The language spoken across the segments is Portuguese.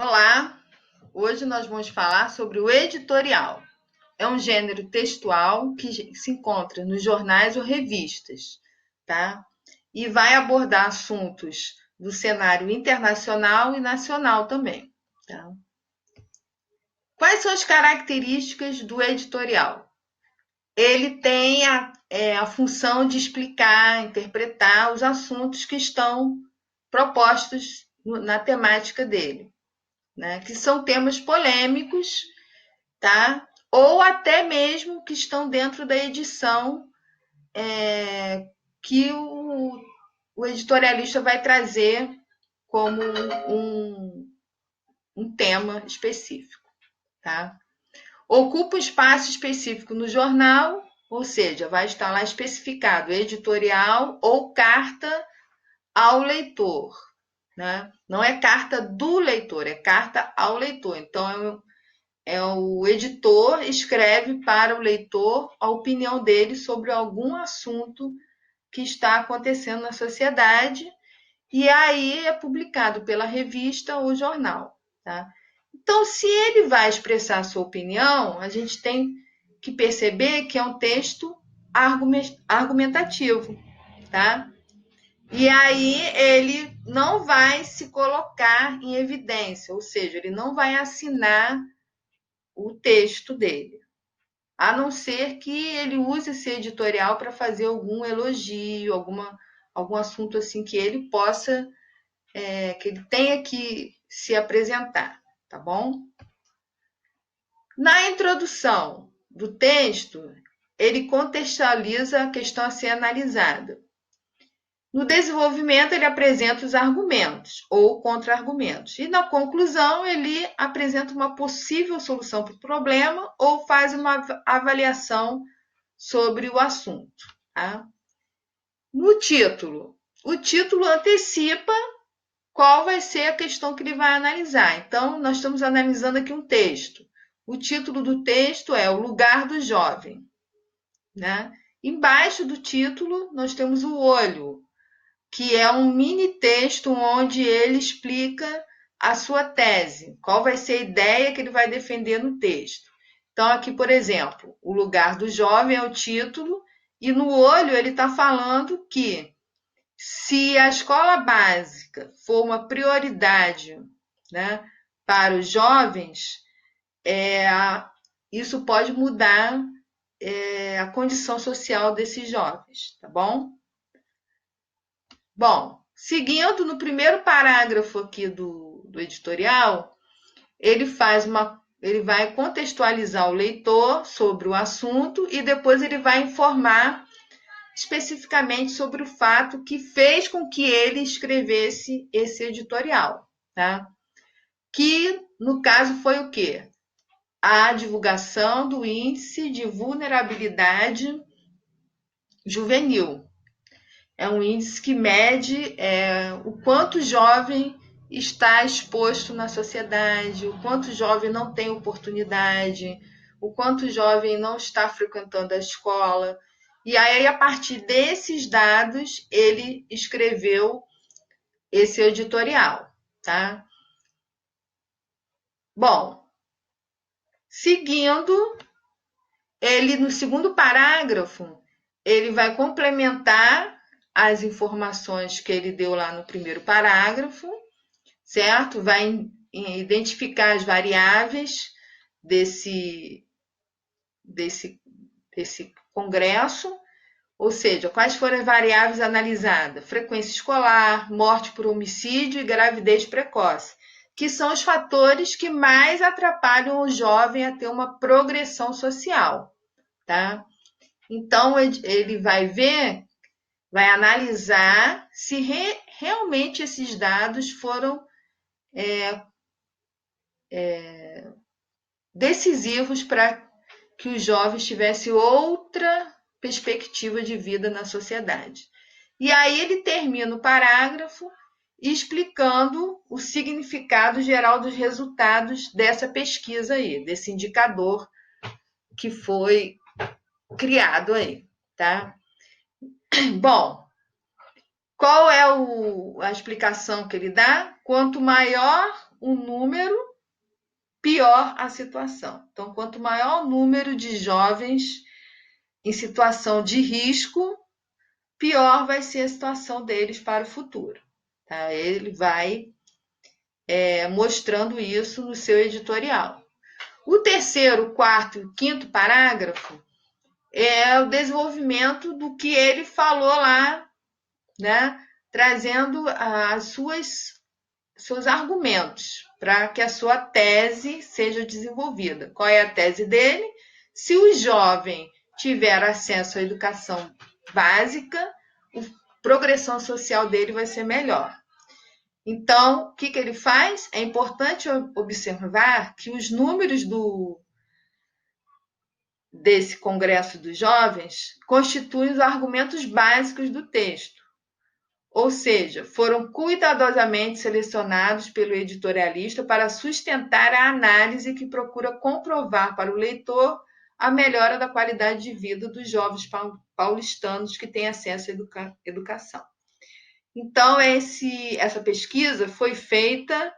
Olá, hoje nós vamos falar sobre o editorial. É um gênero textual que se encontra nos jornais ou revistas, tá? E vai abordar assuntos do cenário internacional e nacional também, tá? Quais são as características do editorial? Ele tem a função de explicar, interpretar os assuntos que estão propostos na temática dele, né? Que são temas polêmicos, tá? Ou até mesmo que estão dentro da edição que o editorialista vai trazer como um tema específico, tá? Ocupa um espaço específico no jornal, ou seja, vai estar lá especificado editorial ou carta ao leitor, né? Não é carta do leitor, é carta ao leitor. Então, o editor escreve para o leitor a opinião dele sobre algum assunto que está acontecendo na sociedade e aí é publicado pela revista ou jornal, tá? Então, se ele vai expressar a sua opinião, a gente tem que perceber que é um texto argumentativo, tá? E aí ele não vai se colocar em evidência, ou seja, ele não vai assinar o texto dele, a não ser que ele use esse editorial para fazer algum elogio, algum assunto assim que ele possa, que ele tenha que se apresentar, tá bom? Na introdução do texto, ele contextualiza a questão a ser analisada. No desenvolvimento, ele apresenta os argumentos ou contra-argumentos. E na conclusão, ele apresenta uma possível solução para o problema ou faz uma avaliação sobre o assunto. Tá? No título, o título antecipa qual vai ser a questão que ele vai analisar. Então, nós estamos analisando aqui um texto. O título do texto é O Lugar do Jovem. Né? Embaixo do título, nós temos o olho, que é um mini texto onde ele explica a sua tese, qual vai ser a ideia que ele vai defender no texto. Então, aqui, por exemplo, O Lugar do Jovem é o título, e no olho ele está falando que se a escola básica for uma prioridade, né, para os jovens, isso pode mudar a condição social desses jovens, tá bom? Bom, seguindo no primeiro parágrafo aqui do editorial, ele vai contextualizar o leitor sobre o assunto e depois ele vai informar especificamente sobre o fato que fez com que ele escrevesse esse editorial, tá? Que no caso foi o quê? A divulgação do índice de vulnerabilidade juvenil. É um índice que mede o quanto o jovem está exposto na sociedade, o quanto o jovem não tem oportunidade, o quanto o jovem não está frequentando a escola. E aí, a partir desses dados, ele escreveu esse editorial, tá? Bom, seguindo, ele no segundo parágrafo, ele vai complementar as informações que ele deu lá no primeiro parágrafo, certo? Vai identificar as variáveis desse, desse, desse congresso, ou seja, quais foram as variáveis analisadas? Frequência escolar, morte por homicídio e gravidez precoce, que são os fatores que mais atrapalham o jovem a ter uma progressão social, tá? Então, ele vai ver, vai analisar se realmente esses dados foram decisivos para que os jovens tivessem outra perspectiva de vida na sociedade. E aí ele termina o parágrafo explicando o significado geral dos resultados dessa pesquisa aí, desse indicador que foi criado aí, tá? Bom, qual é a explicação que ele dá? Quanto maior um número, pior a situação. Então, quanto maior o número de jovens em situação de risco, pior vai ser a situação deles para o futuro. Tá? Ele vai mostrando isso no seu editorial. O terceiro, quarto e o quinto parágrafo é o desenvolvimento do que ele falou lá, né? Trazendo seus argumentos para que a sua tese seja desenvolvida. Qual é a tese dele? Se o jovem tiver acesso à educação básica, a progressão social dele vai ser melhor. Então, o que ele faz? É importante observar que os números desse Congresso dos Jovens constituem os argumentos básicos do texto. Ou seja, foram cuidadosamente selecionados pelo editorialista para sustentar a análise que procura comprovar para o leitor a melhora da qualidade de vida dos jovens paulistanos que têm acesso à educação. Então, essa pesquisa foi feita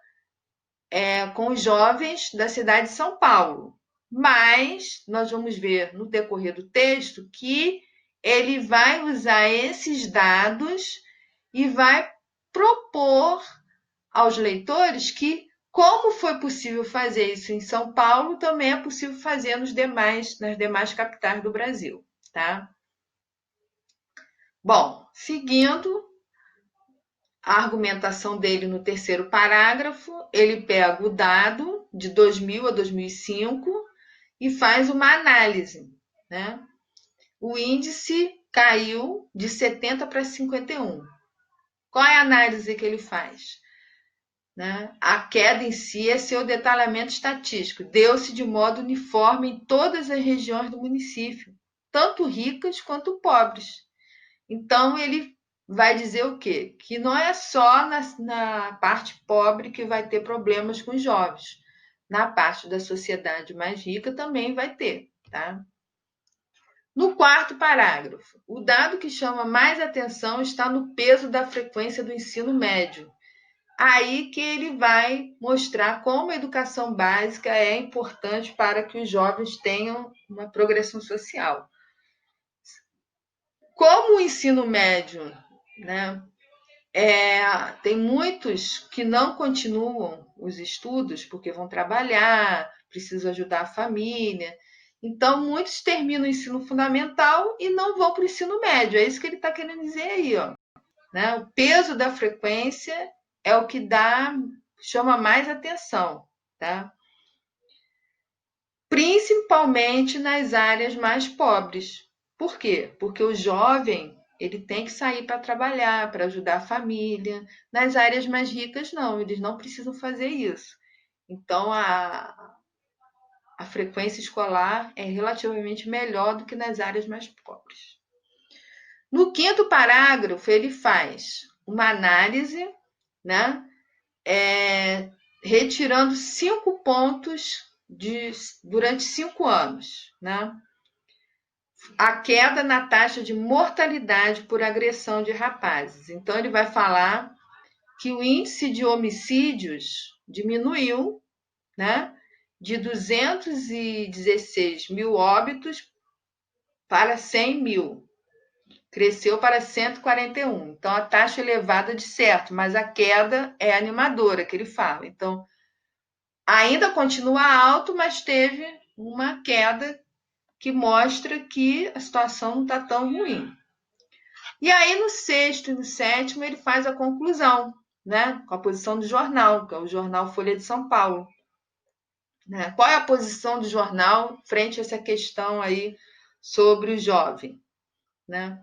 com os jovens da cidade de São Paulo, mas nós vamos ver no decorrer do texto que ele vai usar esses dados e vai propor aos leitores que, como foi possível fazer isso em São Paulo, também é possível fazer nas demais capitais do Brasil, tá? Bom, seguindo a argumentação dele no terceiro parágrafo, ele pega o dado de 2000 a 2005 e faz uma análise, né? O índice caiu de 70 para 51. Qual é a análise que ele faz? Né? A queda em si é seu detalhamento estatístico. Deu-se de modo uniforme em todas as regiões do município, tanto ricas quanto pobres. Então, ele vai dizer o quê? Que não é só na parte pobre que vai ter problemas com os jovens. Na parte da sociedade mais rica também vai ter, tá? No quarto parágrafo, o dado que chama mais atenção está no peso da frequência do ensino médio. Aí que ele vai mostrar como a educação básica é importante para que os jovens tenham uma progressão social. Como o ensino médio, né, tem muitos que não continuam os estudos porque vão trabalhar, precisam ajudar a família. Então, muitos terminam o ensino fundamental e não vão para o ensino médio. É isso que ele está querendo dizer aí, ó. Né? O peso da frequência é o que chama mais atenção, tá? Principalmente nas áreas mais pobres. Por quê? Porque o jovem ele tem que sair para trabalhar, para ajudar a família. Nas áreas mais ricas, não, eles não precisam fazer isso. Então, a frequência escolar é relativamente melhor do que nas áreas mais pobres. No quinto parágrafo, ele faz uma análise, né, retirando 5 pontos durante 5 anos. Né? A queda na taxa de mortalidade por agressão de rapazes. Então, ele vai falar que o índice de homicídios diminuiu, né, de 216 mil óbitos para 100 mil. Cresceu para 141. Então, a taxa elevada de certo, mas a queda é animadora, que ele fala. Então, ainda continua alto, mas teve uma queda que mostra que a situação não está tão ruim. E aí, no sexto e no sétimo, ele faz a conclusão, né, com a posição do jornal, que é o jornal Folha de São Paulo. Né? Qual é a posição do jornal frente a essa questão aí sobre o jovem? Né?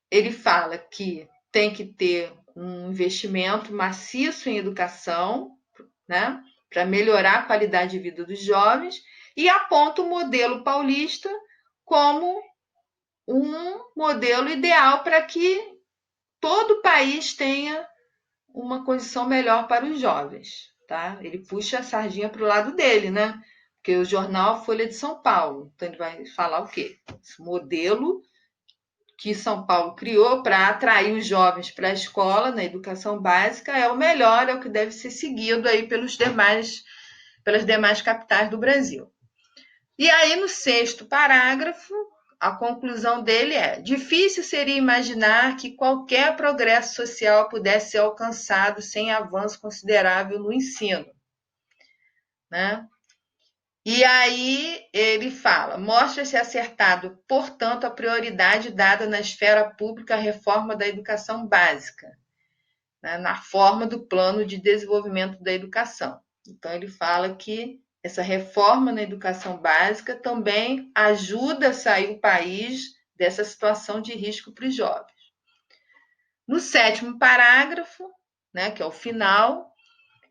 Ele fala que tem que ter um investimento maciço em educação, né, para melhorar a qualidade de vida dos jovens, e aponta o modelo paulista como um modelo ideal para que todo o país tenha uma condição melhor para os jovens. Tá? Ele puxa a sardinha para o lado dele, né? Porque o jornal Folha de São Paulo. Então, ele vai falar o quê? Esse modelo que São Paulo criou para atrair os jovens para a escola, na educação básica, é o melhor, é o que deve ser seguido aí pelas demais capitais do Brasil. E aí, no 6º parágrafo, a conclusão dele é: difícil seria imaginar que qualquer progresso social pudesse ser alcançado sem avanço considerável no ensino, né? E aí ele fala: mostra-se acertado, portanto, a prioridade dada na esfera pública à reforma da educação básica, né, na forma do plano de desenvolvimento da educação. Então, ele fala que essa reforma na educação básica também ajuda a sair o país dessa situação de risco para os jovens. No 7º parágrafo, né, que é o final,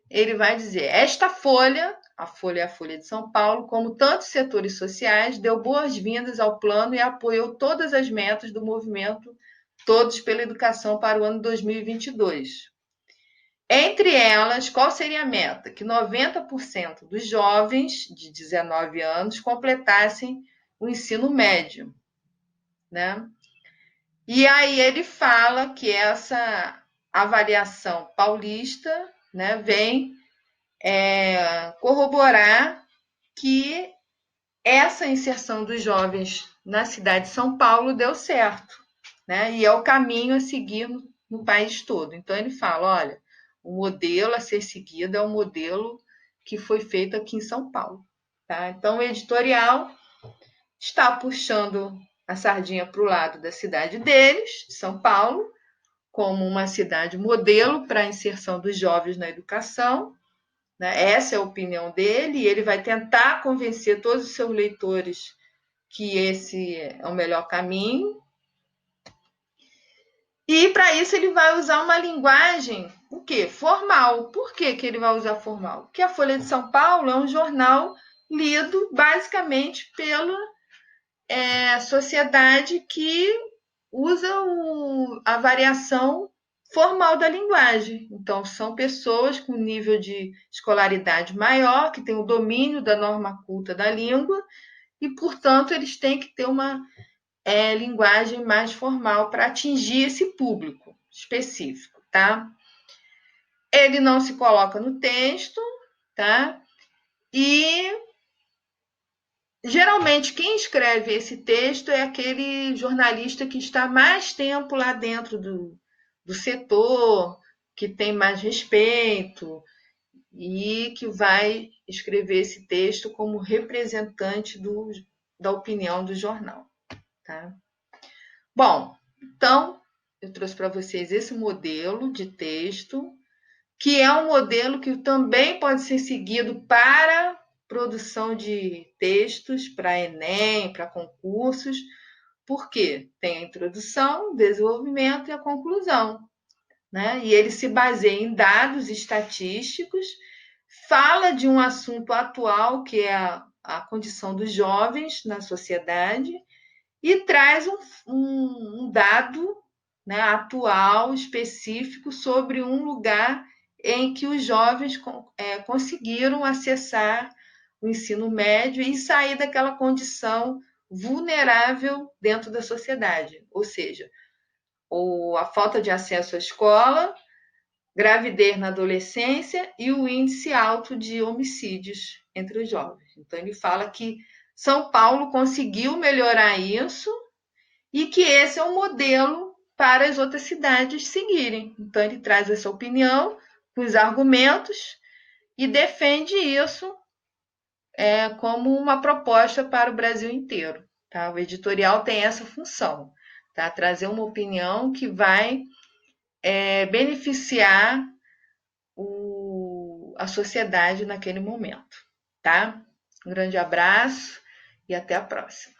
ele vai dizer: esta folha, a Folha é a Folha de São Paulo, como tantos setores sociais, deu boas-vindas ao plano e apoiou todas as metas do movimento Todos pela Educação para o ano 2022. Entre elas, qual seria a meta? Que 90% dos jovens de 19 anos completassem o ensino médio, né? E aí ele fala que essa avaliação paulista, né, vem corroborar que essa inserção dos jovens na cidade de São Paulo deu certo, né? E é o caminho a seguir no país todo. Então ele fala, olha, o modelo a ser seguido é o modelo que foi feito aqui em São Paulo, tá? Então o editorial está puxando a sardinha para o lado da cidade deles, de São Paulo, como uma cidade modelo para a inserção dos jovens na educação, né? Essa é a opinião dele, e ele vai tentar convencer todos os seus leitores que esse é o melhor caminho. E para isso ele vai usar uma linguagem, o quê? Formal. Por que ele vai usar formal? Porque a Folha de São Paulo é um jornal lido basicamente pela sociedade que usa a variação formal da linguagem. Então, são pessoas com nível de escolaridade maior, que têm o domínio da norma culta da língua, e, portanto, eles têm que ter uma linguagem mais formal para atingir esse público específico, tá? Ele não se coloca no texto, tá? E geralmente quem escreve esse texto é aquele jornalista que está mais tempo lá dentro do setor, que tem mais respeito e que vai escrever esse texto como representante da opinião do jornal, tá? Bom, então eu trouxe para vocês esse modelo de texto, que é um modelo que também pode ser seguido para produção de textos para Enem, para concursos, porque tem a introdução, o desenvolvimento e a conclusão, né? E ele se baseia em dados estatísticos, fala de um assunto atual, que é a condição dos jovens na sociedade, e traz um dado, né, atual, específico, sobre um lugar em que os jovens conseguiram acessar o ensino médio e sair daquela condição vulnerável dentro da sociedade, ou seja, a falta de acesso à escola, gravidez na adolescência e o índice alto de homicídios entre os jovens. Então, ele fala que São Paulo conseguiu melhorar isso e que esse é o modelo para as outras cidades seguirem. Então, ele traz essa opinião com os argumentos e defende isso como uma proposta para o Brasil inteiro. Tá? O editorial tem essa função, tá? Trazer uma opinião que vai beneficiar a sociedade naquele momento. Tá? Um grande abraço e até a próxima.